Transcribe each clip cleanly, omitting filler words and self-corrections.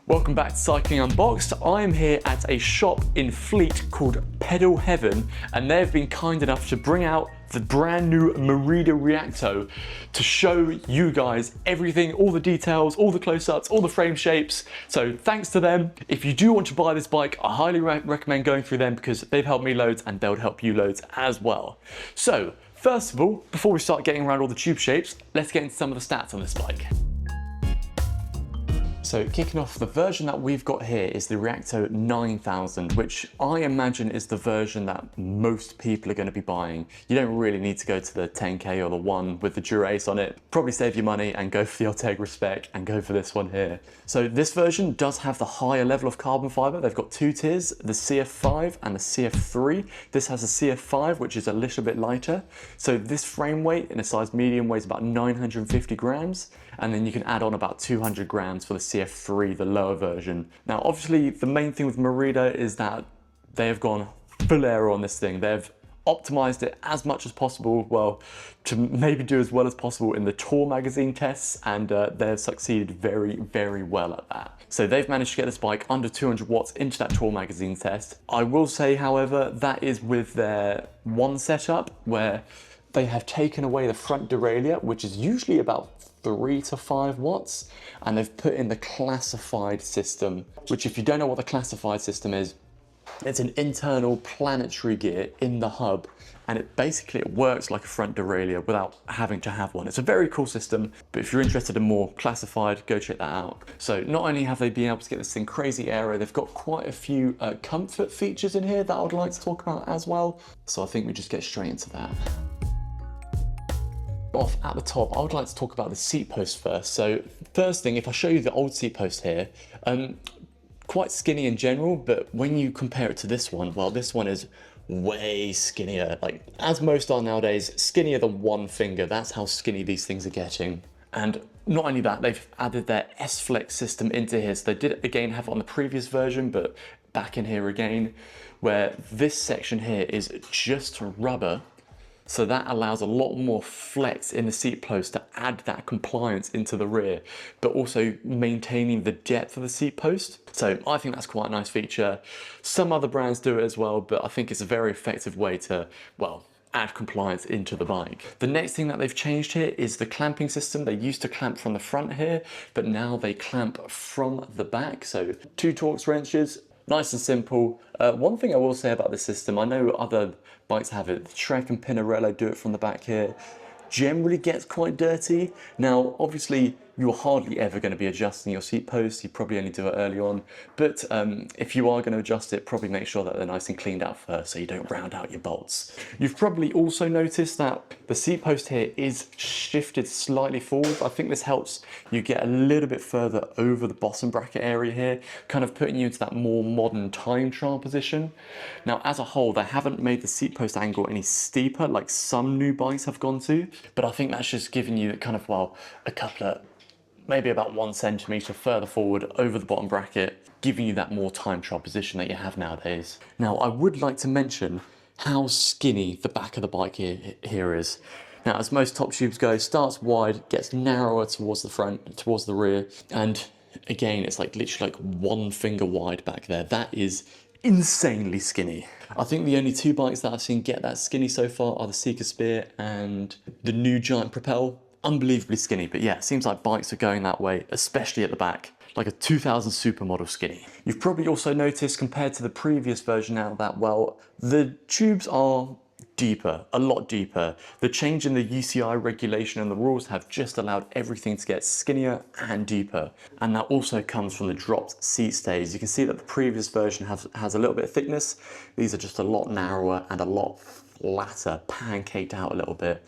Welcome back to Cycling Unboxed. I am here at a shop in Fleet called Pedal Heaven, and they've been kind enough to bring out the brand new Merida Reacto to show you guys everything, all the details, all the close-ups, all the frame shapes. So thanks to them. If you do want to buy this bike, I highly recommend going through them because they've helped me loads and they'll help you loads as well. So first of all, before we start getting around all the tube shapes, let's get into some of the stats on this bike. So kicking off, the version that we've got here is the Reacto 9000, which I imagine is the version that most people are going to be buying. You don't really need to go to the 10K or the one with the Dura-Ace on it. Probably save your money and go for the Ultegra Spec and go for this one here. So this version does have the higher level of carbon fiber. They've got two tiers, the CF5 and the CF3. This has a CF5, which is a little bit lighter. So this frame weight in a size medium weighs about 950 grams. And then you can add on about 200 grams for the CF3, the lower version. Now, obviously, the main thing with Merida is that they have gone full aero on this thing. They've optimized it as much as possible, well, to maybe do as well as possible in the Tour magazine tests, and they've succeeded very, very well at that. So they've managed to get this bike under 200 watts into that Tour magazine test. I will say, however, that is with their one setup where they have taken away the front derailleur, which is usually about 3 to 5 watts, and they've put in the classified system, which, if you don't know what the classified system is, it's an internal planetary gear in the hub, and it works like a front derailleur without having to have one. It's a very cool system, but if you're interested in more classified, go check that out. So not only have they been able to get this thing crazy aero, they've got quite a few comfort features in here that I would like to talk about as well. So I think we just get straight into that. Off at the top, I would like to talk about the seat post first. So first thing, if I show you the old seat post here, quite skinny in general, but when you compare it to this one, well, this one is way skinnier. Like, as most are nowadays, skinnier than one finger. That's how skinny these things are getting. And not only that, they've added their S-Flex system into here. So they did again have it on the previous version, but back in here again, where this section here is just rubber. So that allows a lot more flex in the seat post to add that compliance into the rear, but also maintaining the depth of the seat post. So I think that's quite a nice feature. Some other brands do it as well, but I think it's a very effective way to, well, add compliance into the bike. The next thing that they've changed here is the clamping system. They used to clamp from the front here, but now they clamp from the back. So 2 Torx wrenches, nice and simple. One thing I will say about this system, I know other bikes have it. The Trek and Pinarello do it from the back here. Generally gets quite dirty. Now, obviously, you're hardly ever going to be adjusting your seat posts. You probably only do it early on. But if you are going to adjust it, probably make sure that they're nice and cleaned out first so you don't round out your bolts. You've probably also noticed that the seat post here is shifted slightly forward. I think this helps you get a little bit further over the bottom bracket area here, kind of putting you into that more modern time trial position. Now, as a whole, they haven't made the seat post angle any steeper like some new bikes have gone to, but I think that's just giving you kind of, well, a couple of, maybe about 1 centimetre further forward over the bottom bracket, giving you that more time trial position that you have nowadays. Now, I would like to mention how skinny the back of the bike here is. Now, as most top tubes go, starts wide, gets narrower towards the front, towards the rear, and again, it's like literally like 1 finger wide back there. That is insanely skinny. I think the only 2 bikes that I've seen get that skinny so far are the Seeker Spear and the new Giant Propel. Unbelievably skinny, but yeah, it seems like bikes are going that way, especially at the back, like a 2000 supermodel skinny. You've probably also noticed, compared to the previous version now, that, well, the tubes are deeper, a lot deeper. The change in the UCI regulation and the rules have just allowed everything to get skinnier and deeper. And that also comes from the dropped seat stays. You can see that the previous version has a little bit of thickness. These are just a lot narrower and a lot flatter, pancaked out a little bit.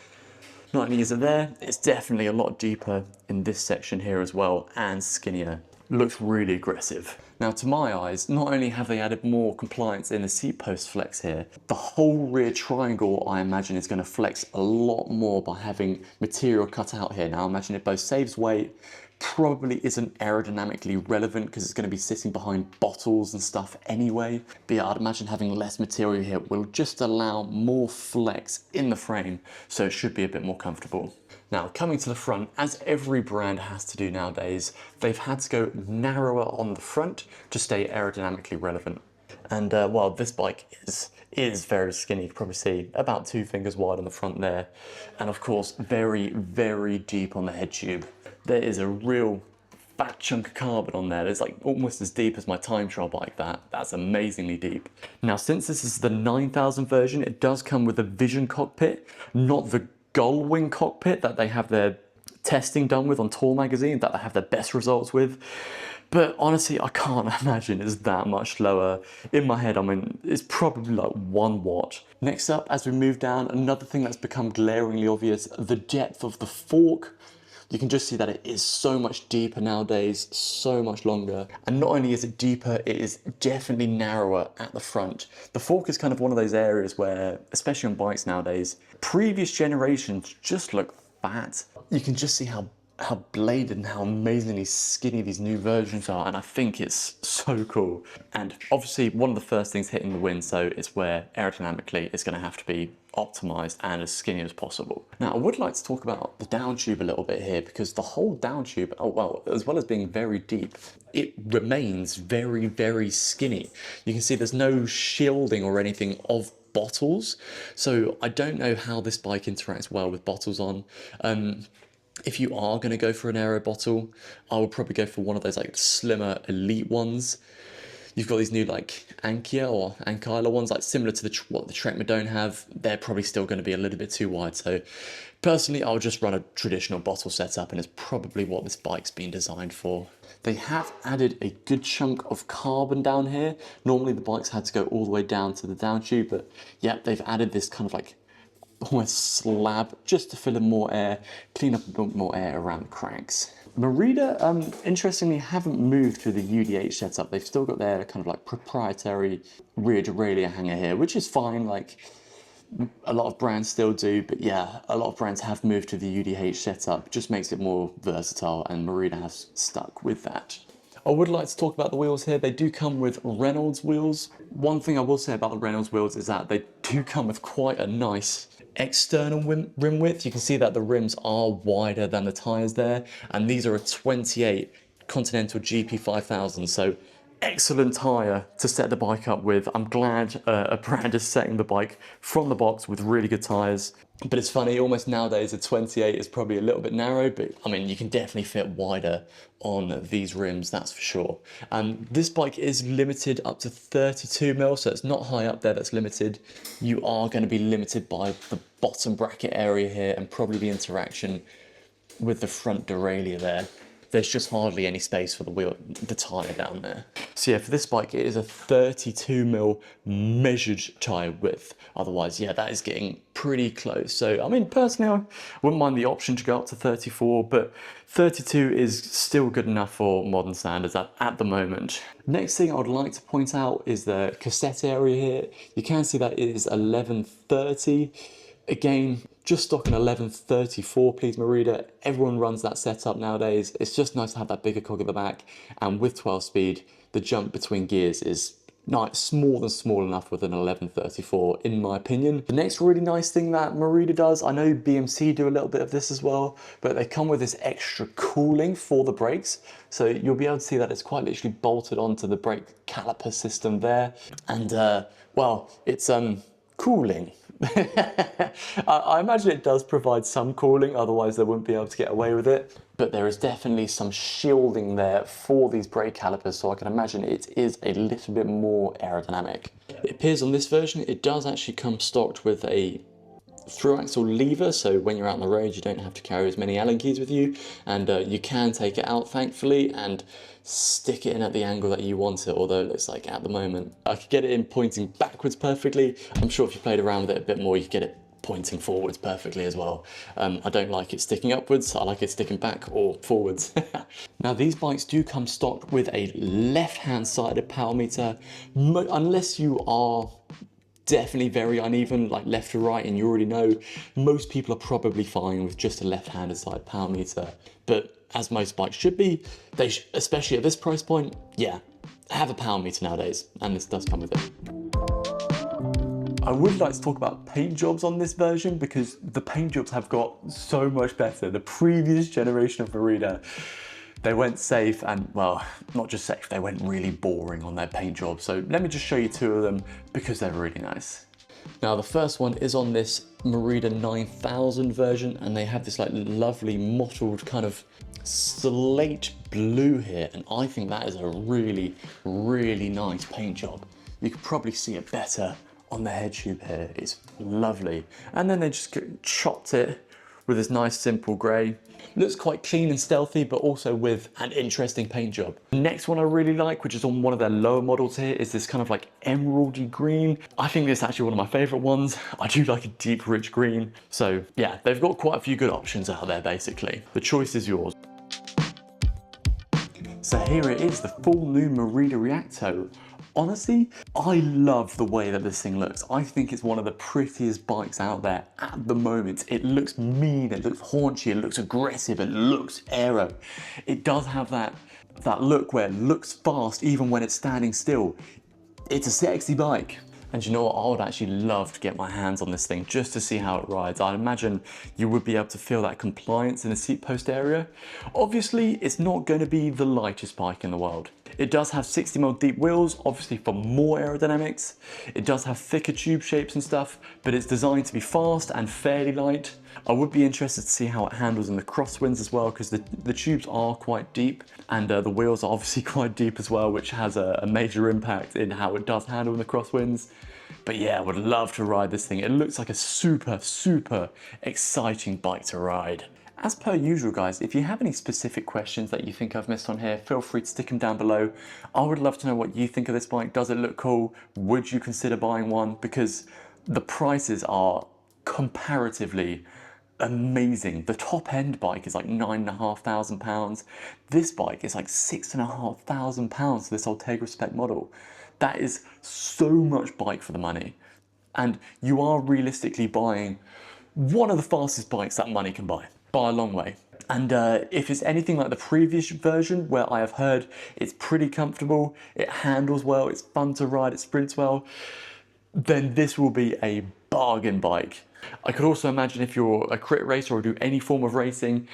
Not only is it there, it's definitely a lot deeper in this section here as well, and skinnier. Looks really aggressive. Now, to my eyes, not only have they added more compliance in the seat post flex here, the whole rear triangle, I imagine, is going to flex a lot more by having material cut out here. Now, I imagine it both saves weight, probably isn't aerodynamically relevant because it's going to be sitting behind bottles and stuff anyway. But yeah, I'd imagine having less material here will just allow more flex in the frame, so it should be a bit more comfortable. Now, coming to the front, as every brand has to do nowadays, they've had to go narrower on the front to stay aerodynamically relevant. And well, this bike is very skinny. You can probably see about 2 fingers wide on the front there. And of course, very, very deep on the head tube. There is a real fat chunk of carbon on there. It's like almost as deep as my time trial bike. That's amazingly deep. Now, since this is the 9000 version, it does come with a Vision cockpit, not the Gullwing cockpit that they have their testing done with on Tour magazine, that they have their best results with. But honestly, I can't imagine it's that much lower. In my head, I mean, it's probably like 1 watt. Next up, as we move down, another thing that's become glaringly obvious, the depth of the fork. You can just see that it is so much deeper nowadays, so much longer. And not only is it deeper, it is definitely narrower at the front. The fork is kind of one of those areas where, especially on bikes nowadays, previous generations just look fat. You can just see how bladed and how amazingly skinny these new versions are, and I think it's so cool. And obviously one of the first things hitting the wind, so it's where aerodynamically it's going to have to be optimized and as skinny as possible. Now, I would like to talk about the down tube a little bit here, because the whole down tube, oh well, as well as being very deep, it remains very, very skinny. You can see there's no shielding or anything of bottles, so I don't know how this bike interacts well with bottles on. If you are going to go for an aero bottle, I would probably go for one of those like slimmer elite ones. You've got these new like Ankia or Ankyla ones, like similar to what the Trekma don't have. They're probably still going to be a little bit too wide. So personally, I'll just run a traditional bottle setup, and it's probably what this bike's been designed for. They have added a good chunk of carbon down here. Normally the bikes had to go all the way down to the down tube, but yeah, they've added this kind of like almost slab just to fill in more air, clean up a bit more air around the cranks. Merida, interestingly, haven't moved to the UDH setup. They've still got their kind of like proprietary rear derailleur hanger here, which is fine. Like a lot of brands still do, but yeah, a lot of brands have moved to the UDH setup. It just makes it more versatile, and Merida has stuck with that. I would like to talk about the wheels here. They do come with Reynolds wheels. One thing I will say about the Reynolds wheels is that they do come with quite a nice external rim width. You can see that the rims are wider than the tyres there, and these are a 28 Continental GP5000, so excellent tyre to set the bike up with. I'm glad a brand is setting the bike from the box with really good tyres. But it's funny, almost nowadays a 28 is probably a little bit narrow, but I mean, you can definitely fit wider on these rims, that's for sure. This bike is limited up to 32mm, so it's not high up there that's limited. You are going to be limited by the bottom bracket area here and probably the interaction with the front derailleur there. There's just hardly any space for the tyre down there. So yeah, for this bike, it is a 32mm measured tyre width. Otherwise, yeah, that is getting pretty close. So, I mean, personally, I wouldn't mind the option to go up to 34, but 32 is still good enough for modern standards at the moment. Next thing I would like to point out is the cassette area here. You can see that it is 1130. Again, just stock an 1134, please, Merida. Everyone runs that setup nowadays. It's just nice to have that bigger cog at the back. And with 12 speed, the jump between gears is nice, more than small enough with an 1134, in my opinion. The next really nice thing that Merida does, I know BMC do a little bit of this as well, but they come with this extra cooling for the brakes. So you'll be able to see that it's quite literally bolted onto the brake caliper system there. And well, it's cooling. I imagine it does provide some cooling, otherwise they wouldn't be able to get away with it. But there is definitely some shielding there for these brake calipers, so I can imagine it is a little bit more aerodynamic. It appears on this version it does actually come stocked with a through axle lever, so when you're out on the road you don't have to carry as many Allen keys with you, and you can take it out thankfully and stick it in at the angle that you want it, although it looks like at the moment I could get it in pointing backwards perfectly. I'm sure if you played around with it a bit more you could get it pointing forwards perfectly as well. I don't like it sticking upwards, I like it sticking back or forwards. Now these bikes do come stocked with a left hand sided power meter, unless you are definitely very uneven, like left to right, and you already know most people are probably fine with just a left-handed side power meter. But as most bikes should be, especially at this price point, yeah, have a power meter nowadays, and this does come with it. I would like to talk about paint jobs on this version because the paint jobs have got so much better. The previous generation of Merida, they went safe and, well, not just safe, they went really boring on their paint job. So let me just show you two of them because they're really nice. Now the first one is on this Merida 9000 version, and they have this like lovely mottled kind of slate blue here, and I think that is a really, really nice paint job. You could probably see it better on the head tube here. It's lovely. And then they just chopped it with this nice simple grey. Looks quite clean and stealthy, but also with an interesting paint job. The next one I really like, which is on one of their lower models here, is this kind of like emeraldy green. I think this is actually one of my favorite ones. I do like a deep, rich green. So yeah, they've got quite a few good options out there, basically. The choice is yours. So here it is, the full new Merida Reacto. Honestly, I love the way that this thing looks. I think it's one of the prettiest bikes out there at the moment. It looks mean, it looks haunchy, it looks aggressive, it looks aero. It does have that look where it looks fast even when it's standing still. It's a sexy bike. And you know what, I would actually love to get my hands on this thing just to see how it rides. I'd imagine you would be able to feel that compliance in the seat post area. Obviously, it's not going to be the lightest bike in the world. It does have 60mm deep wheels, obviously for more aerodynamics. It does have thicker tube shapes and stuff, but it's designed to be fast and fairly light. I would be interested to see how it handles in the crosswinds as well, because the tubes are quite deep, and the wheels are obviously quite deep as well, which has a major impact in how it does handle in the crosswinds. But yeah, I would love to ride this thing. It looks like a super, super exciting bike to ride. As per usual, guys, if you have any specific questions that you think I've missed on here, feel free to stick them down below. I would love to know what you think of this bike. Does it look cool? Would you consider buying one? Because the prices are comparatively amazing. The top end bike is like £9,500. This bike is like £6,500 for this Ultegra spec model. That is so much bike for the money. And you are realistically buying one of the fastest bikes that money can buy, by a long way. And if it's anything like the previous version, where I have heard it's pretty comfortable, it handles well, it's fun to ride, it sprints well, then this will be a bargain bike. I could also imagine if you're a crit racer or do any form of racing,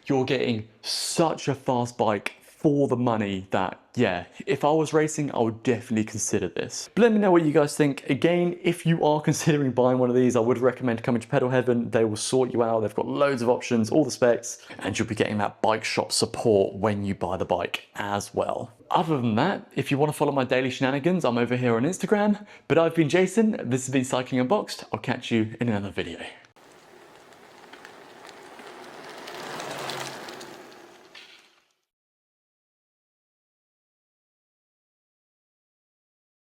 you're getting such a fast bike for the money that, yeah, if I was racing, I would definitely consider this. But let me know what you guys think. Again, if you are considering buying one of these, I would recommend coming to Pedal Heaven. They will sort you out. They've got loads of options, all the specs, and you'll be getting that bike shop support when you buy the bike as well. Other than that, if you want to follow my daily shenanigans, I'm over here on Instagram. But I've been Jason. This has been Cycling Unboxed. I'll catch you in another video.